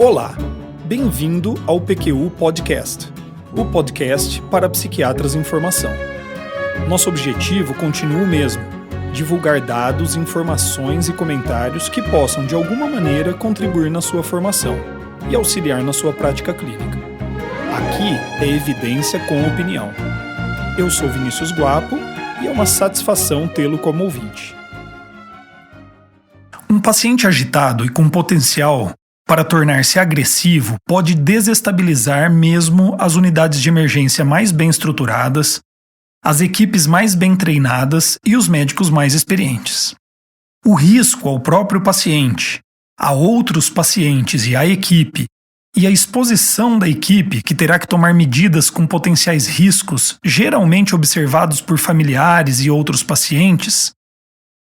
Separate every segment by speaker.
Speaker 1: Olá, bem-vindo ao PQU Podcast, o podcast para psiquiatras em formação. Nosso objetivo continua o mesmo: divulgar dados, informações e comentários que possam de alguma maneira contribuir na sua formação e auxiliar na sua prática clínica. Aqui é evidência com opinião. Eu sou Vinícius Guapo e é uma satisfação tê-lo como ouvinte. Um paciente agitado e com potencial para tornar-se agressivo pode desestabilizar mesmo as unidades de emergência mais bem estruturadas, as equipes mais bem treinadas e os médicos mais experientes. O risco ao próprio paciente, a outros pacientes e à equipe, e a exposição da equipe, que terá que tomar medidas com potenciais riscos geralmente observados por familiares e outros pacientes,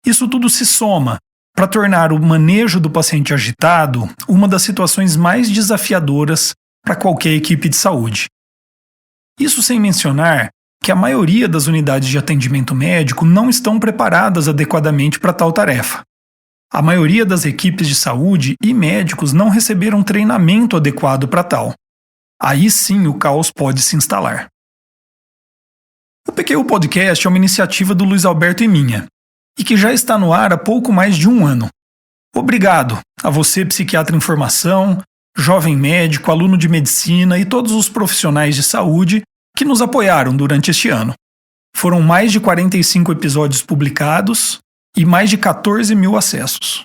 Speaker 1: isso tudo se soma para tornar o manejo do paciente agitado uma das situações mais desafiadoras para qualquer equipe de saúde. Isso sem mencionar que a maioria das unidades de atendimento médico não estão preparadas adequadamente para tal tarefa. A maioria das equipes de saúde e médicos não receberam treinamento adequado para tal. Aí sim o caos pode se instalar. O PQU Podcast é uma iniciativa do Luiz Alberto e minha, e que já está no ar há pouco mais de um ano. Obrigado a você, psiquiatra em formação, jovem médico, aluno de medicina e todos os profissionais de saúde que nos apoiaram durante este ano. Foram mais de 45 episódios publicados e mais de 14 mil acessos.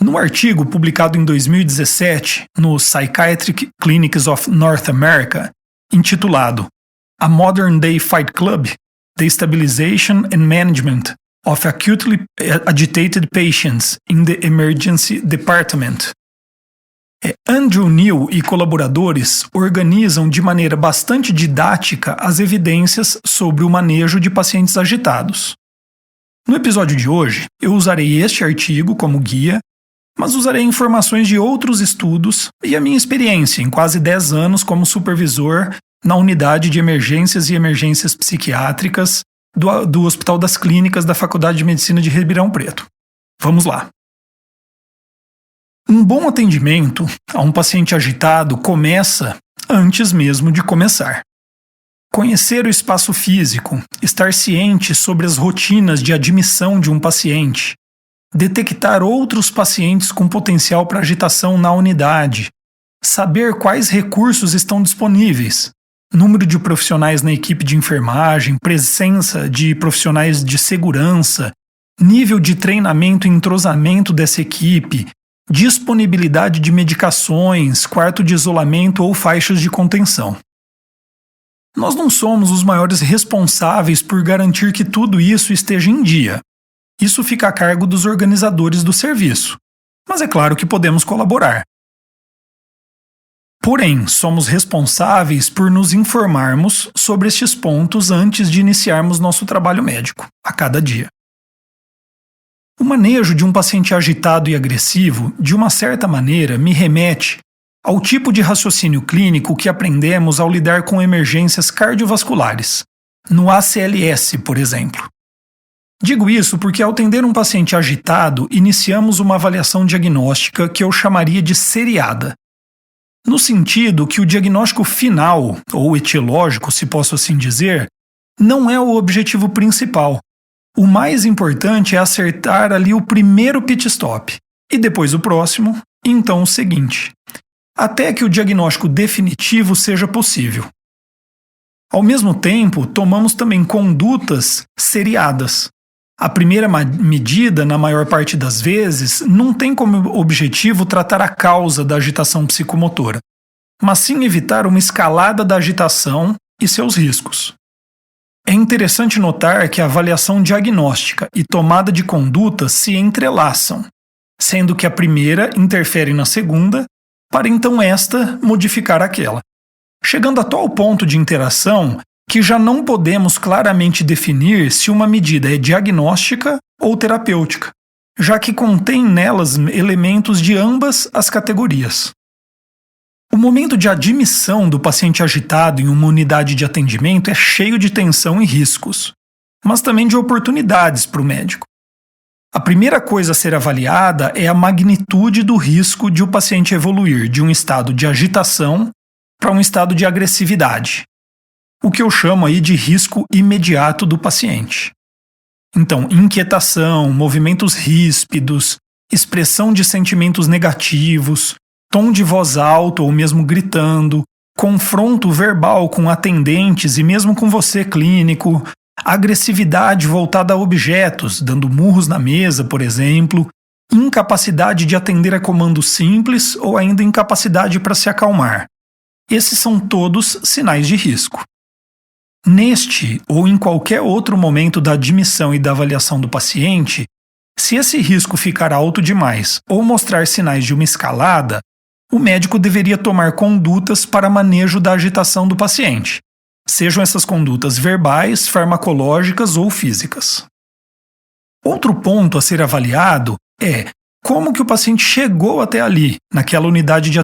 Speaker 1: No artigo publicado em 2017 no Psychiatric Clinics of North America, intitulado A Modern Day Fight Club: The Stabilization and Management of Acutely Agitated Patients in the Emergency Department, Andrew Neil e colaboradores organizam de maneira bastante didática as evidências sobre o manejo de pacientes agitados. No episódio de hoje, eu usarei este artigo como guia, mas usarei informações de outros estudos e a minha experiência em quase 10 anos como supervisor na unidade de emergências e emergências psiquiátricas do Hospital das Clínicas da Faculdade de Medicina de Ribeirão Preto. Vamos lá. Um bom atendimento a um paciente agitado começa antes mesmo de começar. Conhecer o espaço físico, estar ciente sobre as rotinas de admissão de um paciente, detectar outros pacientes com potencial para agitação na unidade, saber quais recursos estão disponíveis, número de profissionais na equipe de enfermagem, presença de profissionais de segurança, nível de treinamento e entrosamento dessa equipe, disponibilidade de medicações, quarto de isolamento ou faixas de contenção. Nós não somos os maiores responsáveis por garantir que tudo isso esteja em dia. Isso fica a cargo dos organizadores do serviço, mas é claro que podemos colaborar. Porém, somos responsáveis por nos informarmos sobre estes pontos antes de iniciarmos nosso trabalho médico, a cada dia. O manejo de um paciente agitado e agressivo, de uma certa maneira, me remete ao tipo de raciocínio clínico que aprendemos ao lidar com emergências cardiovasculares, no ACLS, por exemplo. Digo isso porque, ao atender um paciente agitado, iniciamos uma avaliação diagnóstica que eu chamaria de seriada, no sentido que o diagnóstico final, ou etiológico, se posso assim dizer, não é o objetivo principal. O mais importante é acertar ali o primeiro pit stop, e depois o próximo, e então o seguinte, até que o diagnóstico definitivo seja possível. Ao mesmo tempo, tomamos também condutas seriadas. A primeira medida, na maior parte das vezes, não tem como objetivo tratar a causa da agitação psicomotora, mas sim evitar uma escalada da agitação e seus riscos. É interessante notar que a avaliação diagnóstica e tomada de conduta se entrelaçam, sendo que a primeira interfere na segunda, para então esta modificar aquela, chegando a tal ponto de interação que já não podemos claramente definir se uma medida é diagnóstica ou terapêutica, já que contém nelas elementos de ambas as categorias. O momento de admissão do paciente agitado em uma unidade de atendimento é cheio de tensão e riscos, mas também de oportunidades para o médico. A primeira coisa a ser avaliada é a magnitude do risco de o paciente evoluir de um estado de agitação para um estado de agressividade, o que eu chamo aí de risco imediato do paciente. Então, inquietação, movimentos ríspidos, expressão de sentimentos negativos, tom de voz alto ou mesmo gritando, confronto verbal com atendentes e mesmo com você, clínico, agressividade voltada a objetos, dando murros na mesa, por exemplo, incapacidade de atender a comandos simples ou ainda incapacidade para se acalmar. Esses são todos sinais de risco. Neste ou em qualquer outro momento da admissão e da avaliação do paciente, se esse risco ficar alto demais ou mostrar sinais de uma escalada, o médico deveria tomar condutas para manejo da agitação do paciente, sejam essas condutas verbais, farmacológicas ou físicas. Outro ponto a ser avaliado é como que o paciente chegou até ali, naquela unidade de